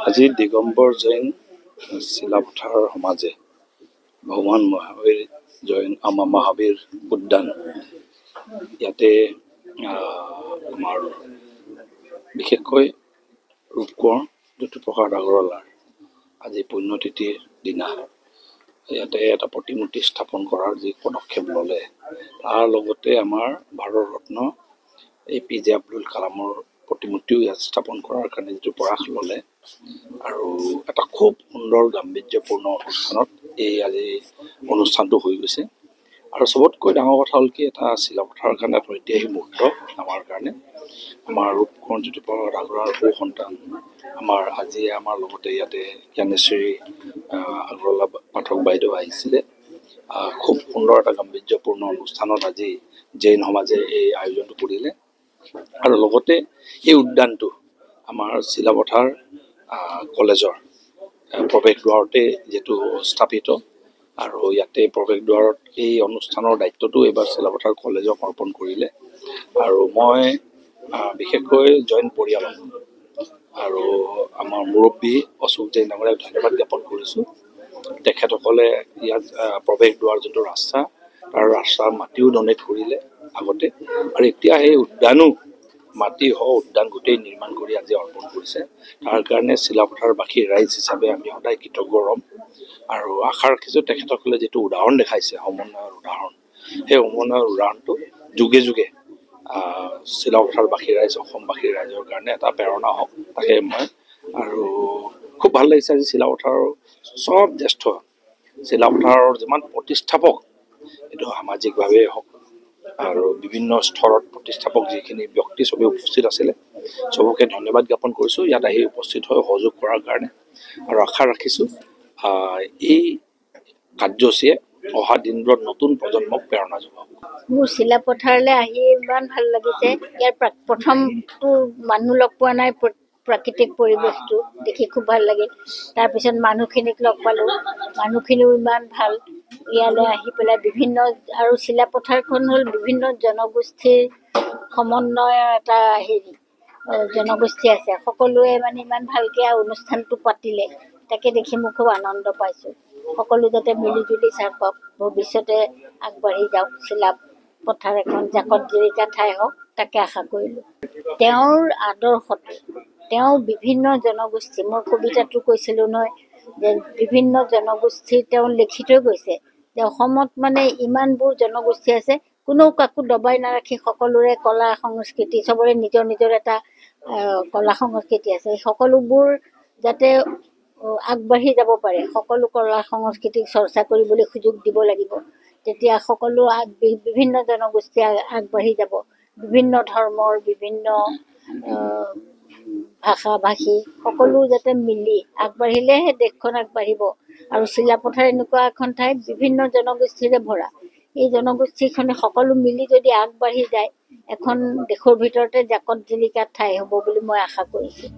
আজি দিগম্বৰ জৈন চিলাপথাৰ সমাজে ভগৱান মহাবীৰ জৈন মহাবীৰ উদ্যান ইয়াতে আমাৰ বিশেষকৈ ৰূপকোঁৱৰ জ্যোতিপ্ৰসাদ আগৰৱালাৰ আজি পুণ্যতিথিৰ দিনা ইয়াতে এটা প্ৰতিমূৰ্তি স্থাপন কৰাৰ যি পদক্ষেপ ল'লে তাৰ লগতে আমাৰ ভাৰতৰত্ন APJ আব্দুল কালামৰ প্ৰতিমূৰ্তিও ইয়াত স্থাপন কৰাৰ কাৰণে যিটো প্ৰয়াস ল'লে আৰু এটা খুব সুন্দৰ গাম্ভীৰ্যপূৰ্ণ অনুষ্ঠানত এই আজি অনুষ্ঠানটো হৈ গৈছে। আৰু চবতকৈ ডাঙৰ কথা হ'ল কি এটা চিলাপথাৰৰ কাৰণে এটা ঐতিহাসিক মুহূৰ্ত আমাৰ কাৰণে। আমাৰ ৰূপকোঁৱৰ জ্যোতিপ্ৰসাদ আগৰৱালাৰ সু সন্তান আজি আমাৰ লগতে ইয়াতে জ্ঞানেশ্বৰী আগৰৱালা পাঠক বাইদেউ আহিছিলে। খুব সুন্দৰ এটা গাম্ভীৰ্যপূৰ্ণ অনুষ্ঠানত আজি জৈন সমাজে এই আয়োজনটো কৰিলে আৰু লগতে এই উদ্যানটো আমাৰ চিলাপথাৰ কলেজৰ প্ৰৱেশ দুৱাৰতে যিহেতু স্থাপিত আৰু ইয়াতে প্ৰৱেশ দুৱাৰত এই অনুষ্ঠানৰ দায়িত্বটো এইবাৰ চিলাপথাৰ কলেজক অৰ্পণ কৰিলে আৰু মই বিশেষকৈ জৈন পৰিয়ালক আৰু আমাৰ মুৰব্বী অশোক জৈন ডাঙৰীয়াক ধন্যবাদ জ্ঞাপন কৰিছোঁ। তেখেতসকলে ইয়াত প্ৰৱেশ দুৱাৰ যোনটো ৰাস্তা তাৰ ৰাস্তাৰ মাটিও ডনেট কৰিলে আগতে আৰু এতিয়া সেই উদ্যানো মাটি উদ্যান গোটেই নিৰ্মাণ কৰি আজি অৰ্পণ কৰিছে। তাৰ কাৰণে চিলাপথাৰবাসী ৰাইজ হিচাপে আমি সদায় কৃতজ্ঞ হ'ম আৰু আশা ৰাখিছোঁ তেখেতসকলে যিটো উদাহৰণ দেখাইছে সমন্বয়ৰ উদাহৰণ সেই সমন্বয়ৰ উদাহৰণটো যুগে যুগে চিলাপথাৰবাসী ৰাইজ অসমবাসীৰ ৰাইজৰ কাৰণে এটা প্ৰেৰণা হওক তাকে মই আৰু খুব ভাল লাগিছে আজি চিলাপথাৰৰ চব জ্যেষ্ঠ চিলাপথাৰৰ যিমান প্ৰতিষ্ঠাপক এইটো সামাজিকভাৱে হওক আৰু বিভিন্ন স্তৰত প্ৰতিষ্ঠাপক যিখিনি ব্যক্তি চবেই উপস্থিত আছিলে চবকে ধন্যবাদ জ্ঞাপন কৰিছোঁ ইয়াত আহি উপস্থিত হৈ সহযোগ কৰাৰ কাৰণে আৰু আশা ৰাখিছোঁ এই কাৰ্যসূচীয়ে অহা দিনবোৰত নতুন প্ৰজন্মক প্ৰেৰণা যোগাব। মোৰ চিলাপথাৰলৈ আহি ইমান ভাল লাগিছে। ইয়াৰ প্ৰথমটো মানুহ লগ পোৱা নাই, প্ৰাকৃতিক পৰিৱেশটো দেখি খুব ভাল লাগিল। তাৰপিছত মানুহখিনিক লগ পালোঁ, মানুহখিনিও ইমান ভাল। ইয়ালৈ আহি পেলাই আৰু চিলাপথাৰখন হ'ল বিভিন্ন জনগোষ্ঠীৰ সমন্বয়ৰ এটা জনগোষ্ঠী আছে। সকলোৱে ইমান ভালকৈ অনুষ্ঠানটো পাতিলে তাকে দেখি মই খুব আনন্দ পাইছোঁ। সকলো যাতে মিলিজুলি থাকক, ভৱিষ্যতে আগবাঢ়ি যাওক, চিলাপথাৰ এখন জাকত জিলিকা ঠাই হওক তাকে আশা কৰিলোঁ। তেওঁৰ আদৰ্শটো তেওঁ বিভিন্ন জনগোষ্ঠী মই কবিতাটো কৈছিলোঁ নহয় যে বিভিন্ন জনগোষ্ঠীৰ তেওঁ লিখি থৈ গৈছে যে অসমত ইমানবোৰ জনগোষ্ঠী আছে, কোনো কাকো দবাই নাৰাখি সকলোৰে কলা সংস্কৃতি চবৰে নিজৰ নিজৰ এটা কলা সংস্কৃতি আছে। সকলোবোৰ যাতে আগবাঢ়ি যাব পাৰে, সকলো কলা সংস্কৃতিক চৰ্চা কৰিবলৈ সুযোগ দিব লাগিব। তেতিয়া সকলো বিভিন্ন জনগোষ্ঠী আগবাঢ়ি যাব। বিভিন্ন ধৰ্মৰ বিভিন্ন ভাষা ভাষী সকলো যাতে মিলি আগবাঢ়িলেহে দেশখন আগবাঢ়িব। আৰু চিলাপথাৰ এনেকুৱা এখন ঠাই বিভিন্ন জনগোষ্ঠীৰে ভৰা। এই জনগোষ্ঠীখনে সকলো মিলি যদি আগবাঢ়ি যায় এখন দেশৰ ভিতৰতে জাকত জিলিকা ঠাই হ'ব বুলি মই আশা কৰিছোঁ।